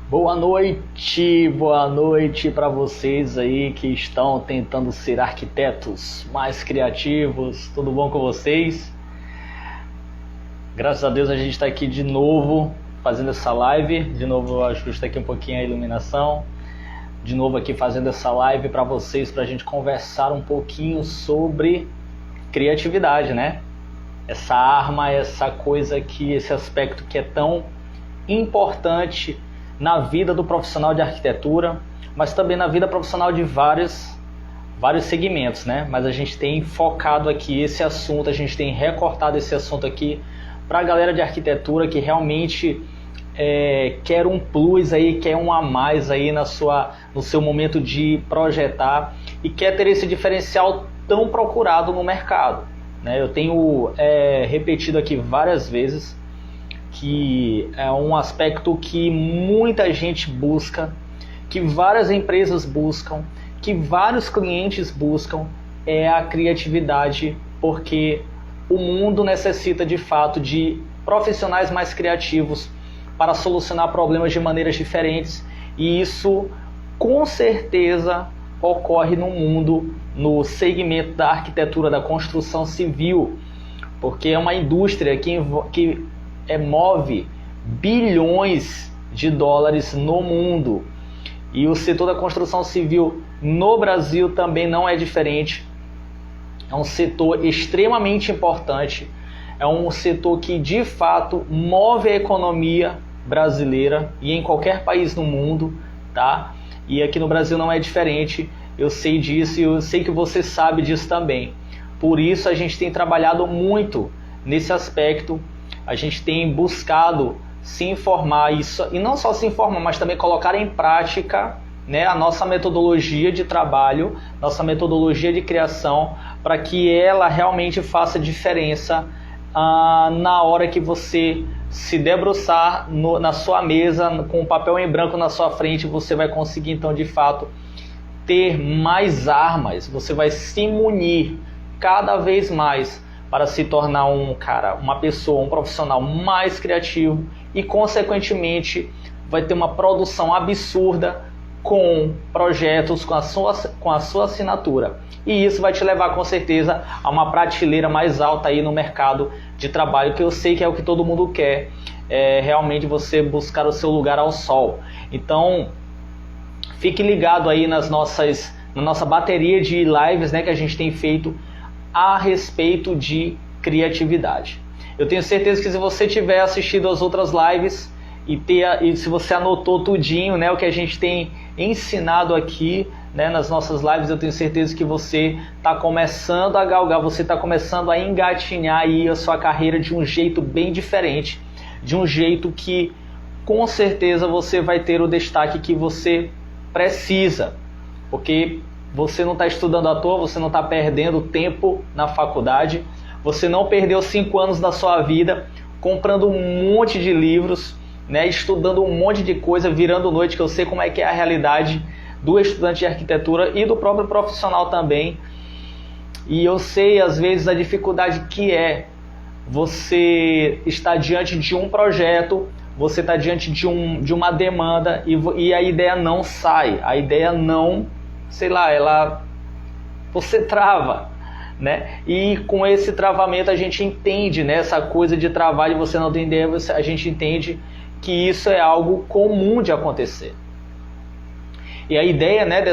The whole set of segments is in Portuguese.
Boa noite para vocês aí que estão tentando ser arquitetos mais criativos. Tudo bom com vocês? Graças a Deus a gente está aqui de novo fazendo essa live. De novo eu ajusto aqui um pouquinho a iluminação. De novo aqui fazendo essa live para vocês, para a gente conversar um pouquinho sobre criatividade, né? Essa arma, essa coisa que, esse aspecto que é tão importante na vida do profissional de arquitetura, mas também na vida profissional de vários segmentos, né? Mas a gente tem focado aqui esse assunto, a gente tem recortado esse assunto aqui para a galera de arquitetura que realmente quer um plus aí, quer um a mais aí no seu momento de projetar e quer ter esse diferencial tão procurado no mercado, né? Eu tenho repetido aqui várias vezes que é um aspecto que muita gente busca, que várias empresas buscam, que vários clientes buscam, é a criatividade, porque o mundo necessita de fato de profissionais mais criativos para solucionar problemas de maneiras diferentes, e isso com certeza ocorre no mundo, no segmento da arquitetura, da construção civil, porque é uma indústria que move bilhões de dólares no mundo. E o setor da construção civil no Brasil também não é diferente. É um setor extremamente importante. É um setor que de fato move a economia brasileira e em qualquer país no mundo, tá? E aqui no Brasil não é diferente. Eu sei disso e eu sei que você sabe disso também. Por isso a gente tem trabalhado muito nesse aspecto. A gente tem buscado se informar, isso, e não só se informar, mas também colocar em prática, né, a nossa metodologia de trabalho, nossa metodologia de criação, para que ela realmente faça diferença na hora que você se debruçar na sua mesa, com o papel em branco na sua frente. Você vai conseguir então de fato ter mais armas, você vai se munir cada vez mais para se tornar uma pessoa, um profissional mais criativo e, consequentemente, vai ter uma produção absurda com projetos, com a sua assinatura. E isso vai te levar, com certeza, a uma prateleira mais alta aí no mercado de trabalho, que eu sei que é o que todo mundo quer, realmente você buscar o seu lugar ao sol. Então, fique ligado aí na nossa bateria de lives, né, que a gente tem feito a respeito de criatividade. Eu tenho certeza que se você tiver assistido as outras lives e se você anotou tudinho, né, o que a gente tem ensinado aqui, né, nas nossas lives, eu tenho certeza que você está começando a galgar, você está começando a engatinhar aí a sua carreira de um jeito bem diferente, de um jeito que com certeza você vai ter o destaque que você precisa, porque você não está estudando à toa, você não está perdendo tempo na faculdade, você não perdeu 5 anos da sua vida comprando um monte de livros, né, estudando um monte de coisa, virando noite, que eu sei como é que é a realidade do estudante de arquitetura e do próprio profissional também. E eu sei, às vezes, a dificuldade que é você estar diante de um projeto, você está diante de uma demanda e a ideia não sai, a ideia não... você trava, né? E com esse travamento a gente entende, né, essa coisa de travar e você não tem ideia, a gente entende que isso é algo comum de acontecer. E a ideia, né,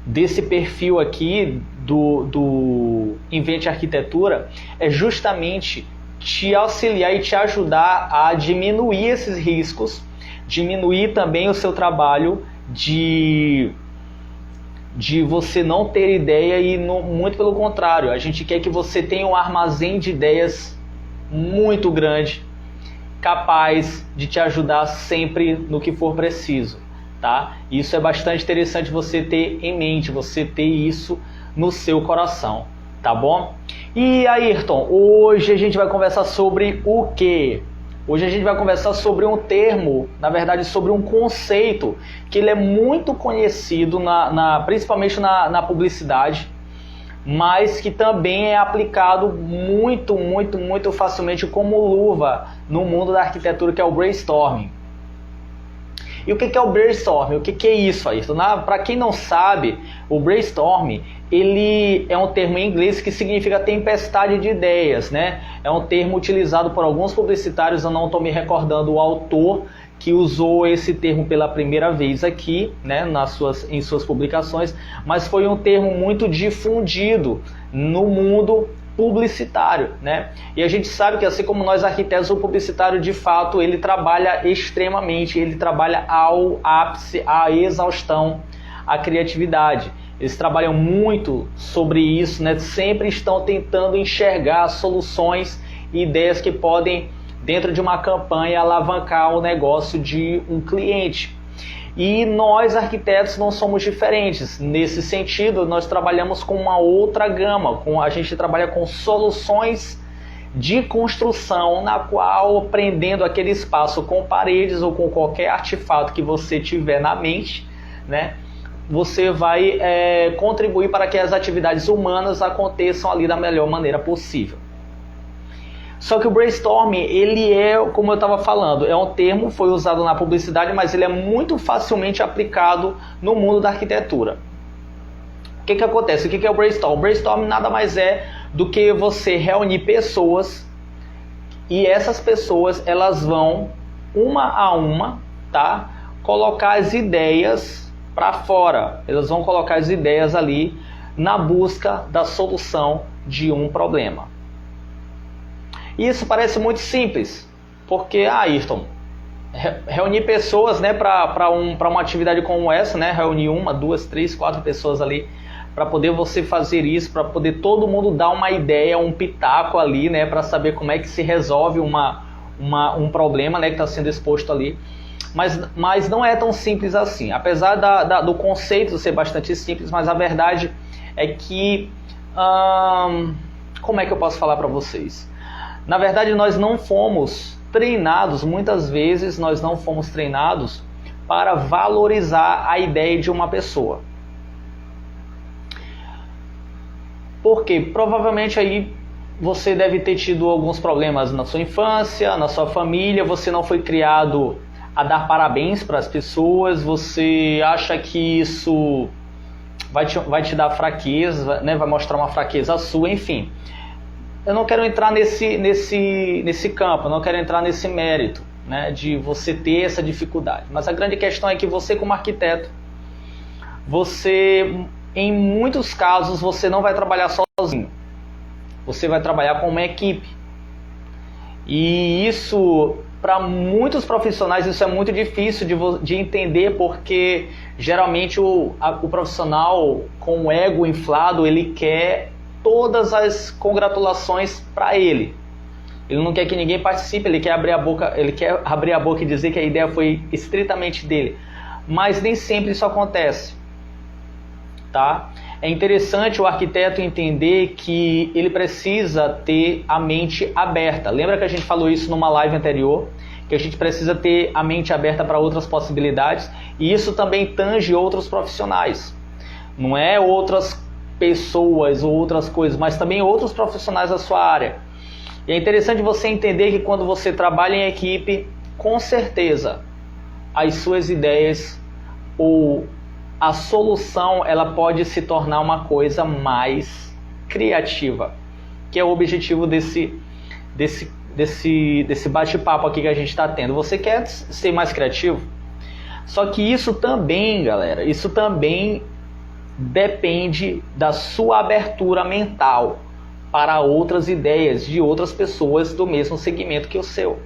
desse perfil aqui do Invente Arquitetura é justamente te auxiliar e te ajudar a diminuir esses riscos, diminuir também o seu trabalho de você não ter ideia e muito pelo contrário, a gente quer que você tenha um armazém de ideias muito grande, capaz de te ajudar sempre no que for preciso, tá? Isso é bastante interessante você ter em mente, você ter isso no seu coração, tá bom? E Ayrton, hoje a gente vai conversar sobre o quê? Hoje a gente vai conversar sobre um termo, na verdade sobre um conceito que ele é muito conhecido, principalmente na publicidade, mas que também é aplicado muito facilmente como luva no mundo da arquitetura, que é o brainstorming. E o que é o brainstorm? O que é isso aí? Para quem não sabe, o brainstorm ele é um termo em inglês que significa tempestade de ideias, né? É um termo utilizado por alguns publicitários, eu não estou me recordando o autor que usou esse termo pela primeira vez aqui, né, em suas publicações, mas foi um termo muito difundido no mundo publicitário, né? E a gente sabe que, assim como nós arquitetos, o publicitário de fato ele trabalha extremamente, ele trabalha ao ápice, à exaustão, a criatividade. Eles trabalham muito sobre isso, né? Sempre estão tentando enxergar soluções e ideias que podem, dentro de uma campanha, alavancar o negócio de um cliente. E nós, arquitetos, não somos diferentes. Nesse sentido, nós trabalhamos com uma outra gama. A gente trabalha com soluções de construção, na qual, prendendo aquele espaço com paredes ou com qualquer artefato que você tiver na mente, né, você vai contribuir para que as atividades humanas aconteçam ali da melhor maneira possível. Só que o brainstorming, ele é, como eu estava falando, é um termo, foi usado na publicidade, mas ele é muito facilmente aplicado no mundo da arquitetura. O que acontece? O que é o brainstorm? O brainstorm nada mais é do que você reunir pessoas e essas pessoas, elas vão, uma a uma, tá, colocar as ideias para fora. Elas vão colocar as ideias ali na busca da solução de um problema. E isso parece muito simples, porque, Ayrton, reunir pessoas, né, para uma atividade como essa, né, reunir 1, 2, 3, 4 pessoas ali, para poder você fazer isso, para poder todo mundo dar uma ideia, um pitaco ali, né, para saber como é que se resolve um problema, né, que está sendo exposto ali. Mas não é tão simples assim, apesar do conceito ser bastante simples, mas a verdade é que, como é que eu posso falar para vocês? Na verdade, nós não fomos treinados, muitas vezes nós não fomos treinados para valorizar a ideia de uma pessoa. Porque provavelmente aí você deve ter tido alguns problemas na sua infância, na sua família, você não foi criado a dar parabéns para as pessoas, você acha que isso vai te dar fraqueza, né? Vai mostrar uma fraqueza sua, enfim. Eu não quero entrar nesse campo, eu não quero entrar nesse mérito, né, de você ter essa dificuldade. Mas a grande questão é que você, como arquiteto, em muitos casos, você não vai trabalhar sozinho. Você vai trabalhar com uma equipe. E isso, para muitos profissionais, isso é muito difícil de entender, porque geralmente o profissional com o ego inflado, ele quer todas as congratulações para ele. Ele não quer que ninguém participe, ele quer abrir a boca e dizer que a ideia foi estritamente dele. Mas nem sempre isso acontece, tá? É interessante o arquiteto entender que ele precisa ter a mente aberta. Lembra que a gente falou isso numa live anterior? Que a gente precisa ter a mente aberta para outras possibilidades, e isso também tange outros profissionais. Não é outras pessoas ou outras coisas, mas também outros profissionais da sua área. E é interessante você entender que quando você trabalha em equipe, com certeza as suas ideias ou a solução, ela pode se tornar uma coisa mais criativa, que é o objetivo desse bate-papo aqui que a gente está tendo. Você quer ser mais criativo? Só que isso também, galera, isso também depende da sua abertura mental para outras ideias de outras pessoas do mesmo segmento que o seu.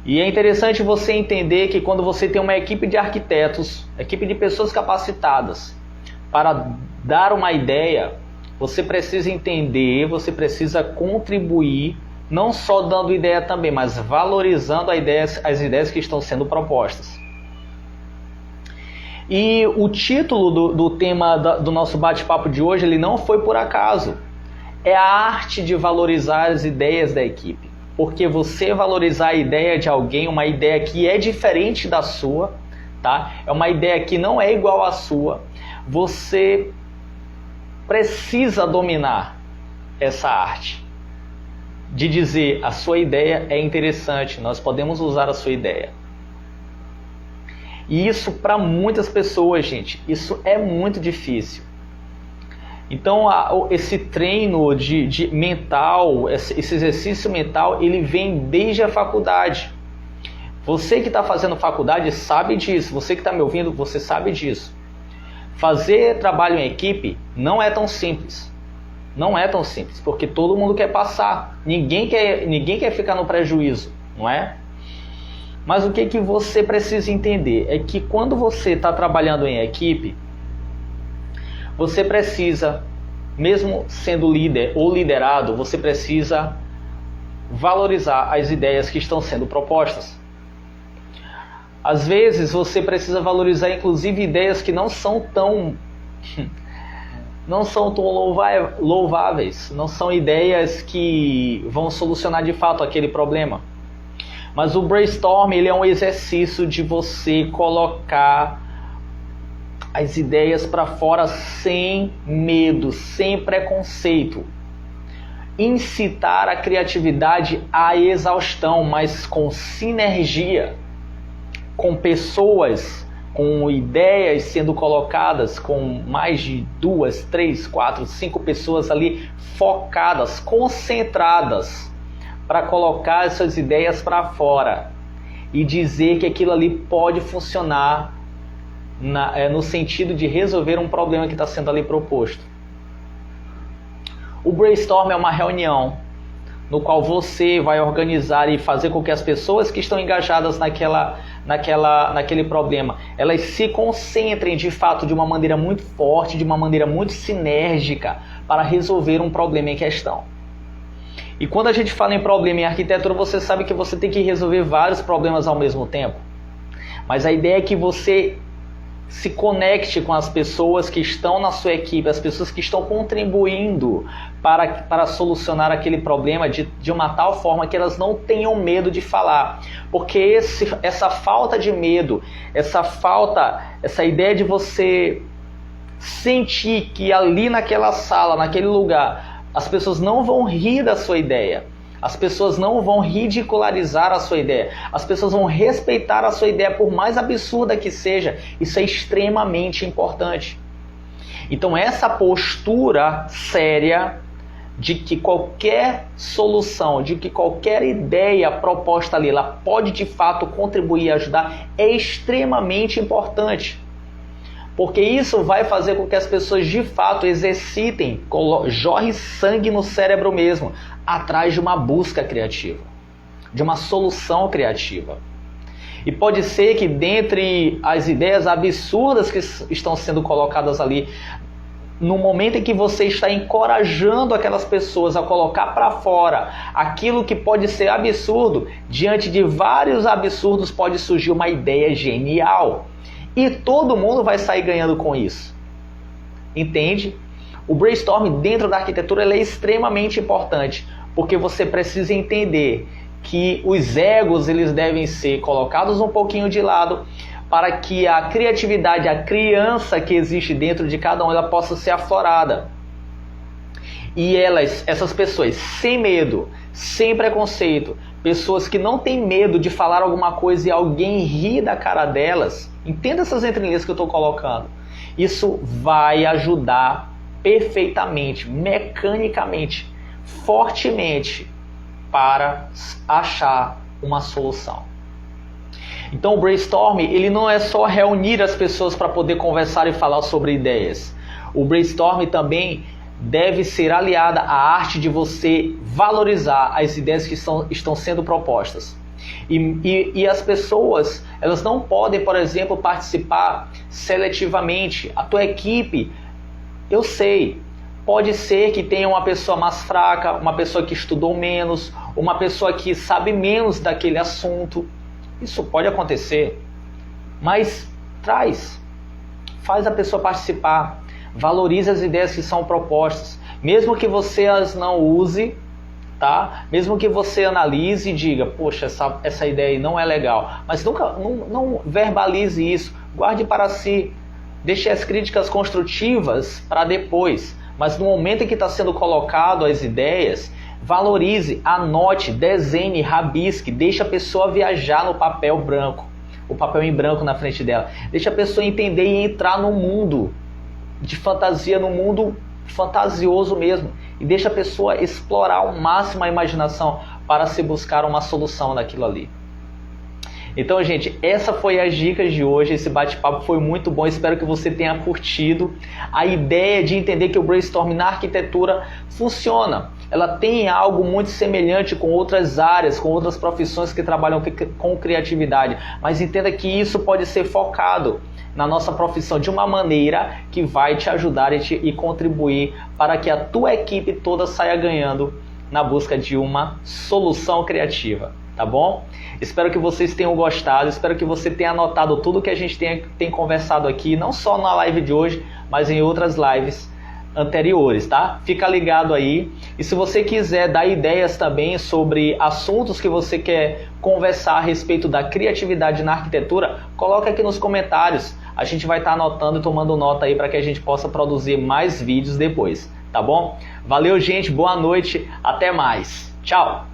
E é interessante você entender que quando você tem uma equipe de arquitetos, equipe de pessoas capacitadas para dar uma ideia, você precisa entender, você precisa contribuir, não só dando ideia também, mas valorizando as ideias que estão sendo propostas. E o título do tema do nosso bate-papo de hoje, ele não foi por acaso. É a arte de valorizar as ideias da equipe. Porque você valorizar a ideia de alguém, uma ideia que é diferente da sua, tá? É uma ideia que não é igual à sua, você precisa dominar essa arte. De dizer, a sua ideia é interessante, nós podemos usar a sua ideia. E isso para muitas pessoas, gente, isso é muito difícil. Então esse treino de mental, esse exercício mental, ele vem desde a faculdade. Você que está fazendo faculdade sabe disso, você que está me ouvindo, você sabe disso. Fazer trabalho em equipe não é tão simples. Não é tão simples, porque todo mundo quer passar. Ninguém quer ficar no prejuízo, não é? Mas o que você precisa entender é que quando você está trabalhando em equipe, você precisa, mesmo sendo líder ou liderado, você precisa valorizar as ideias que estão sendo propostas. Às vezes você precisa valorizar inclusive ideias que não são tão louváveis, não são ideias que vão solucionar de fato aquele problema. Mas o brainstorm, ele é um exercício de você colocar as ideias para fora sem medo, sem preconceito. Incitar a criatividade à exaustão, mas com sinergia, com pessoas, com ideias sendo colocadas, com mais de 2, 3, 4, 5 pessoas ali focadas, concentradas, para colocar essas ideias para fora e dizer que aquilo ali pode funcionar no sentido de resolver um problema que está sendo ali proposto. O brainstorm é uma reunião no qual você vai organizar e fazer com que as pessoas que estão engajadas naquele problema, elas se concentrem de fato de uma maneira muito forte, de uma maneira muito sinérgica para resolver um problema em questão. E quando a gente fala em problema em arquitetura, você sabe que você tem que resolver vários problemas ao mesmo tempo. Mas a ideia é que você se conecte com as pessoas que estão na sua equipe, as pessoas que estão contribuindo para solucionar aquele problema de uma tal forma que elas não tenham medo de falar. Porque essa falta de medo, essa ideia de você sentir que ali naquela sala, naquele lugar, as pessoas não vão rir da sua ideia. As pessoas não vão ridicularizar a sua ideia. As pessoas vão respeitar a sua ideia, por mais absurda que seja. Isso é extremamente importante. Então essa postura séria de que qualquer solução, de que qualquer ideia proposta ali, ela pode de fato contribuir e ajudar, é extremamente importante. Porque isso vai fazer com que as pessoas de fato exercitem, jorre sangue no cérebro mesmo, atrás de uma busca criativa, de uma solução criativa. E pode ser que dentre as ideias absurdas que estão sendo colocadas ali, no momento em que você está encorajando aquelas pessoas a colocar para fora aquilo que pode ser absurdo, diante de vários absurdos pode surgir uma ideia genial. E todo mundo vai sair ganhando com isso. Entende? O brainstorm dentro da arquitetura ele é extremamente importante, porque você precisa entender que os egos eles devem ser colocados um pouquinho de lado para que a criatividade, a criança que existe dentro de cada um, ela possa ser aflorada. E essas pessoas sem medo, sem preconceito, pessoas que não têm medo de falar alguma coisa e alguém rir da cara delas, entenda essas entrelinhas que eu estou colocando. Isso vai ajudar perfeitamente, mecanicamente, fortemente para achar uma solução. Então o brainstorm ele não é só reunir as pessoas para poder conversar e falar sobre ideias. O brainstorm também deve ser aliada à arte de você valorizar as ideias que estão sendo propostas. E as pessoas, elas não podem, por exemplo, participar seletivamente. A tua equipe, eu sei, pode ser que tenha uma pessoa mais fraca, uma pessoa que estudou menos, uma pessoa que sabe menos daquele assunto. Isso pode acontecer, mas faz a pessoa participar, valorize as ideias que são propostas, mesmo que você as não use, tá? Mesmo que você analise e diga, poxa, essa ideia aí não é legal, mas não verbalize isso, guarde para si, deixe as críticas construtivas para depois, mas no momento em que está sendo colocado as ideias, valorize, anote, desenhe, rabisque, deixe a pessoa viajar no papel branco. o papel em branco na frente dela. Deixa a pessoa entender e entrar no mundo de fantasia, no mundo fantasioso mesmo. E deixa a pessoa explorar ao máximo a imaginação para se buscar uma solução daquilo ali. Então, gente, essa foi as dicas de hoje. Esse bate-papo foi muito bom. Espero que você tenha curtido. A ideia de entender que o brainstorming na arquitetura funciona. Ela tem algo muito semelhante com outras áreas, com outras profissões que trabalham com criatividade. Mas entenda que isso pode ser focado na nossa profissão de uma maneira que vai te ajudar e contribuir para que a tua equipe toda saia ganhando na busca de uma solução criativa. Tá bom? Espero que vocês tenham gostado, espero que você tenha anotado tudo que a gente tem conversado aqui, não só na live de hoje, mas em outras lives anteriores, tá? Fica ligado aí. E se você quiser dar ideias também sobre assuntos que você quer conversar a respeito da criatividade na arquitetura, coloca aqui nos comentários. A gente vai estar anotando e tomando nota aí para que a gente possa produzir mais vídeos depois, tá bom? Valeu, gente, boa noite, até mais. Tchau!